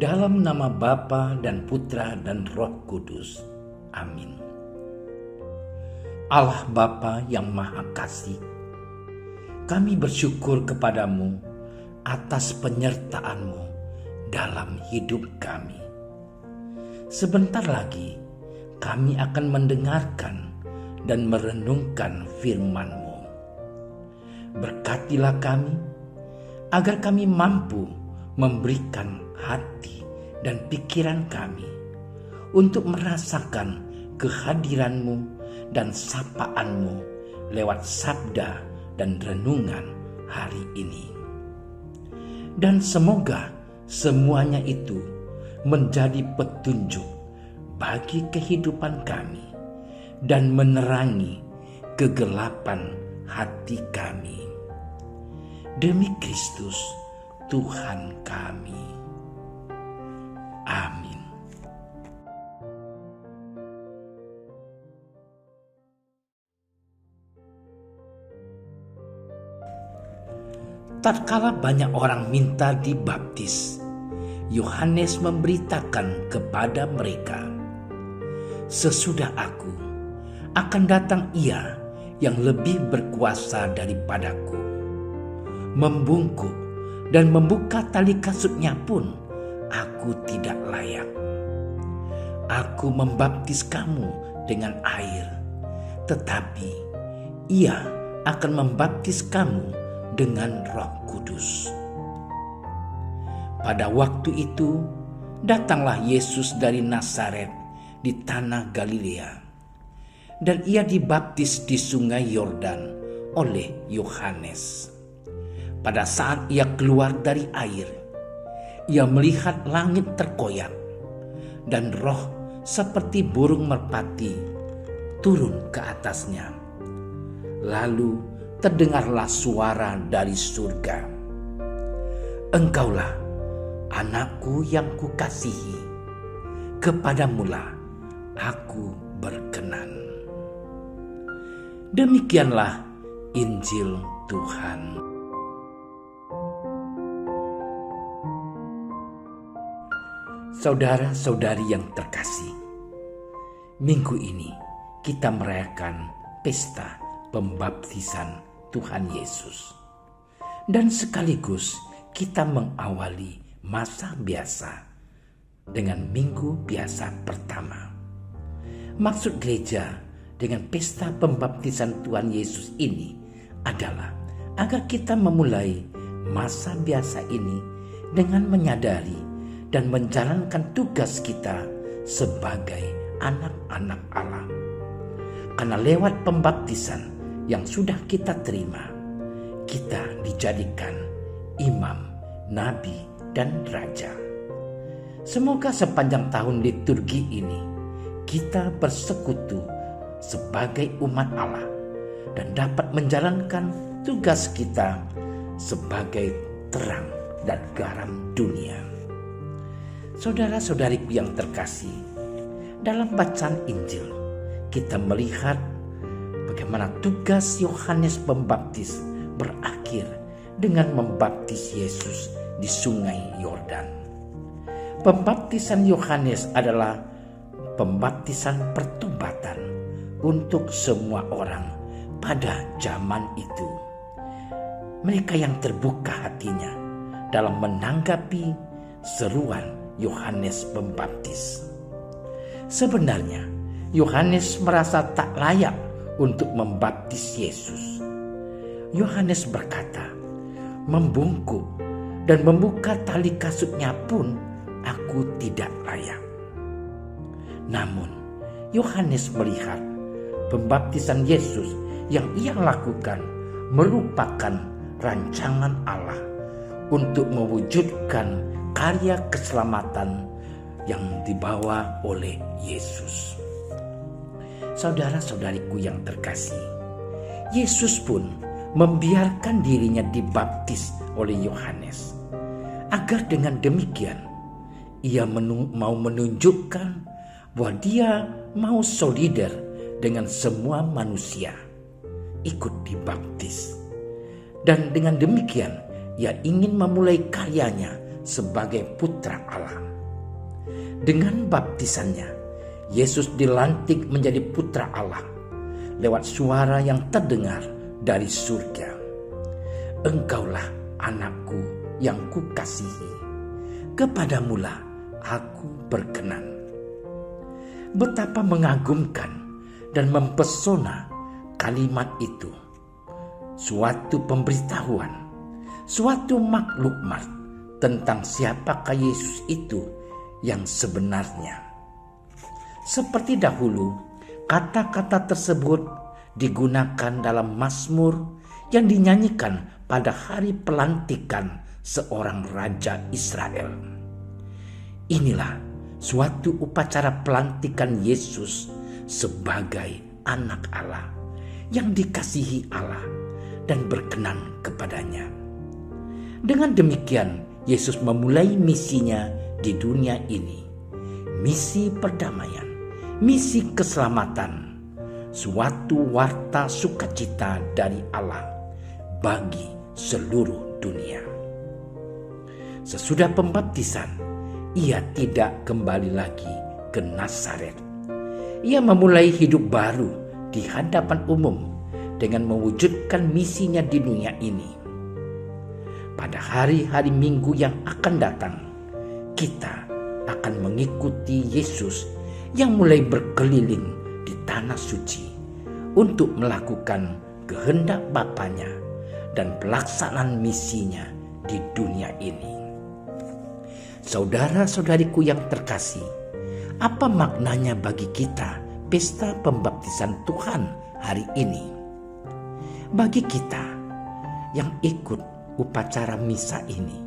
Dalam nama Bapa dan Putra dan Roh Kudus. Amin. Allah Bapa yang Maha Kasih, kami bersyukur kepadamu atas penyertaan-Mu dalam hidup kami. Sebentar lagi kami akan mendengarkan dan merenungkan firman-Mu. Berkatilah kami agar kami mampu memberikan hati dan pikiran kami untuk merasakan kehadiran-Mu dan sapaan-Mu lewat sabda dan renungan hari ini. Dan semoga semuanya itu menjadi petunjuk bagi kehidupan kami dan menerangi kegelapan hati kami. Demi Kristus Tuhan kami. Amin. Tatkala banyak orang minta dibaptis, Yohanes memberitakan kepada mereka, "Sesudah aku, akan datang Ia yang lebih berkuasa daripadaku. Membungkuk dan membuka tali kasutnya pun aku tidak layak. Aku membaptis kamu dengan air, tetapi Ia akan membaptis kamu dengan Roh Kudus." Pada waktu itu datanglah Yesus dari Nazaret di tanah Galilea, dan Ia dibaptis di sungai Yordan oleh Yohanes. Pada saat Ia keluar dari air, Ia melihat langit terkoyak dan roh seperti burung merpati turun ke atasnya. Lalu terdengarlah suara dari surga, "Engkaulah anakku yang kukasihi, kepadamulah aku berkenan." Demikianlah Injil Tuhan. Saudara-saudari yang terkasih, minggu ini kita merayakan pesta pembaptisan Tuhan Yesus. Dan sekaligus kita mengawali masa biasa dengan minggu biasa pertama. Maksud gereja dengan pesta pembaptisan Tuhan Yesus ini adalah agar kita memulai masa biasa ini dengan menyadari dan menjalankan tugas kita sebagai anak-anak Allah. Karena lewat pembaptisan yang sudah kita terima, kita dijadikan imam, nabi, dan raja. Semoga sepanjang tahun liturgi ini kita bersekutu sebagai umat Allah dan dapat menjalankan tugas kita sebagai terang dan garam dunia. Saudara-saudariku yang terkasih, dalam bacaan Injil kita melihat bagaimana tugas Yohanes Pembaptis berakhir dengan membaptis Yesus di sungai Yordan. Pembaptisan Yohanes adalah pembaptisan pertobatan untuk semua orang pada zaman itu. Mereka yang terbuka hatinya dalam menanggapi seruan Yohanes Pembaptis. Sebenarnya Yohanes merasa tak layak untuk membaptis Yesus. Yohanes berkata, "Membungkuk dan membuka tali kasutnya pun aku tidak layak." Namun Yohanes melihat pembaptisan Yesus yang ia lakukan merupakan rancangan Allah untuk mewujudkan karya keselamatan yang dibawa oleh Yesus. Saudara-saudariku yang terkasih, Yesus pun membiarkan dirinya dibaptis oleh Yohanes, agar dengan demikian ia mau menunjukkan bahwa dia mau solider dengan semua manusia ikut dibaptis. Dan dengan demikian ia ingin memulai karyanya sebagai putra Allah. Dengan baptisannya, Yesus dilantik menjadi putra Allah lewat suara yang terdengar dari surga. Engkaulah anakku yang kukasihi, kepadamulah aku berkenan. Betapa mengagumkan dan mempesona kalimat itu. Suatu pemberitahuan, suatu maklumat tentang siapakah Yesus itu yang sebenarnya. Seperti dahulu, kata-kata tersebut digunakan dalam Mazmur yang dinyanyikan pada hari pelantikan seorang raja Israel. Inilah suatu upacara pelantikan Yesus sebagai anak Allah yang dikasihi Allah dan berkenan kepadanya. Dengan demikian, Yesus memulai misinya di dunia ini, misi perdamaian, misi keselamatan, suatu warta sukacita dari Allah bagi seluruh dunia. Sesudah pembaptisan, ia tidak kembali lagi ke Nazaret. Ia memulai hidup baru di hadapan umum dengan mewujudkan misinya di dunia ini. Pada hari-hari Minggu yang akan datang, kita akan mengikuti Yesus yang mulai berkeliling di tanah suci untuk melakukan kehendak Bapanya dan pelaksanaan misinya di dunia ini. Saudara-saudariku yang terkasih, apa maknanya bagi kita pesta pembaptisan Tuhan hari ini? Bagi kita yang ikut upacara misa ini,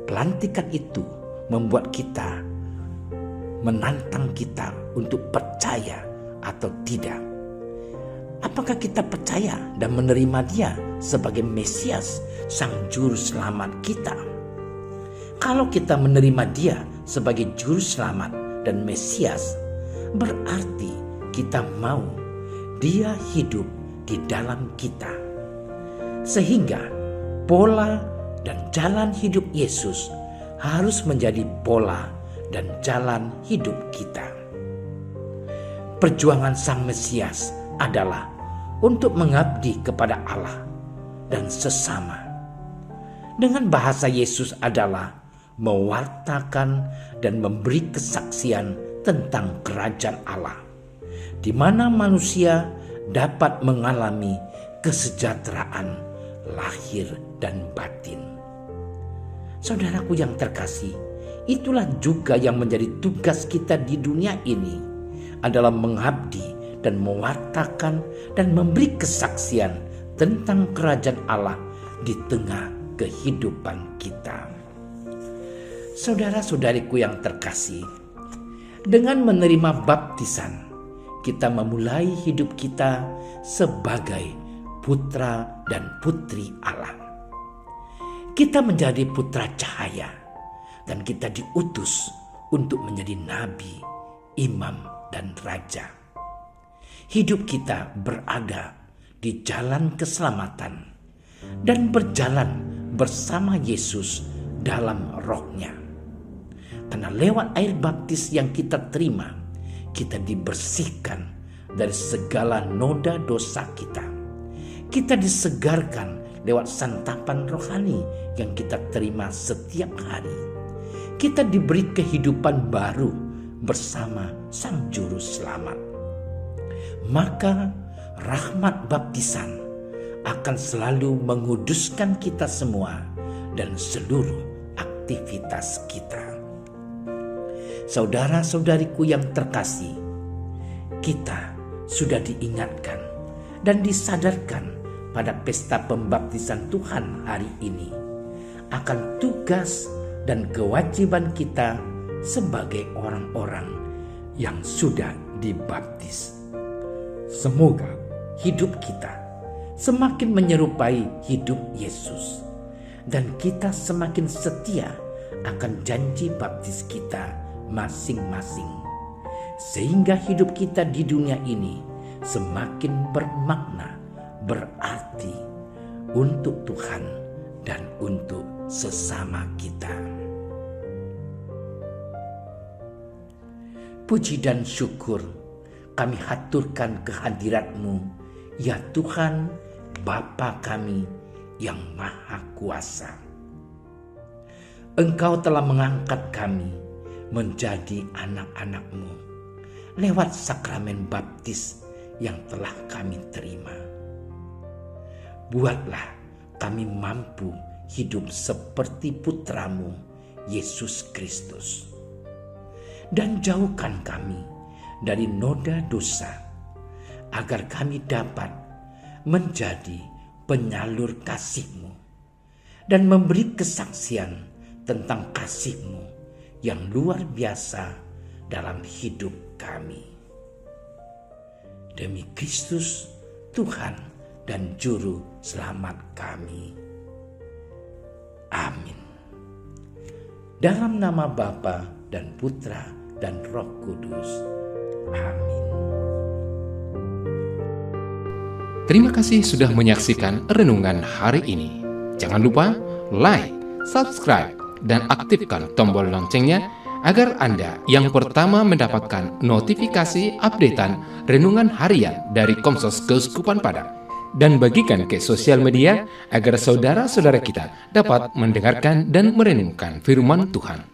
pelantikan itu membuat kita, menantang kita untuk percaya atau tidak. Apakah kita percaya dan menerima Dia sebagai Mesias, Sang Juru Selamat kita? Kalau kita menerima Dia sebagai Juru Selamat dan Mesias, berarti kita mau Dia hidup di dalam kita. Sehingga pola dan jalan hidup Yesus harus menjadi pola dan jalan hidup kita. Perjuangan Sang Mesias adalah untuk mengabdi kepada Allah dan sesama. Dengan bahasa Yesus adalah mewartakan dan memberi kesaksian tentang kerajaan Allah, di mana manusia dapat mengalami kesejahteraan lahir dan batin. Saudaraku yang terkasih, itulah juga yang menjadi tugas kita di dunia ini, adalah mengabdi dan mewartakan dan memberi kesaksian tentang kerajaan Allah di tengah kehidupan kita. Saudara-saudariku yang terkasih, dengan menerima baptisan, kita memulai hidup kita sebagai putra dan putri Allah. Kita menjadi putra cahaya dan kita diutus untuk menjadi nabi, imam, dan raja. Hidup kita berada di jalan keselamatan dan berjalan bersama Yesus dalam rohnya. Karena lewat air baptis yang kita terima, kita dibersihkan dari segala noda dosa kita. Kita disegarkan lewat santapan rohani yang kita terima setiap hari. Kita diberi kehidupan baru bersama Sang Juru Selamat. Maka rahmat baptisan akan selalu menguduskan kita semua dan seluruh aktivitas kita. Saudara-saudariku yang terkasih, kita sudah diingatkan dan disadarkan pada pesta pembaptisan Tuhan hari ini akan tugas dan kewajiban kita sebagai orang-orang yang sudah dibaptis. Semoga hidup kita semakin menyerupai hidup Yesus dan kita semakin setia akan janji baptis kita masing-masing, sehingga hidup kita di dunia ini semakin bermakna, berarti untuk Tuhan dan untuk sesama kita. Puji dan syukur kami haturkan kehadirat-Mu, ya Tuhan Bapa kami yang Maha Kuasa. Engkau telah mengangkat kami menjadi anak-anak-Mu lewat sakramen baptis yang telah kami terima. Buatlah kami mampu hidup seperti putra-Mu, Yesus Kristus. Dan jauhkan kami dari noda dosa, agar kami dapat menjadi penyalur kasih-Mu dan memberi kesaksian tentang kasih-Mu yang luar biasa dalam hidup kami. Demi Kristus, Tuhan dan Juru Selamat kami. Amin. Dalam nama Bapa dan Putra dan Roh Kudus. Amin. Terima kasih sudah menyaksikan renungan hari ini. Jangan lupa like, subscribe, dan aktifkan tombol loncengnya agar Anda yang pertama mendapatkan notifikasi updatean renungan harian dari Komsos Keuskupan Padang. Dan bagikan ke sosial media agar saudara-saudara kita dapat mendengarkan dan merenungkan firman Tuhan.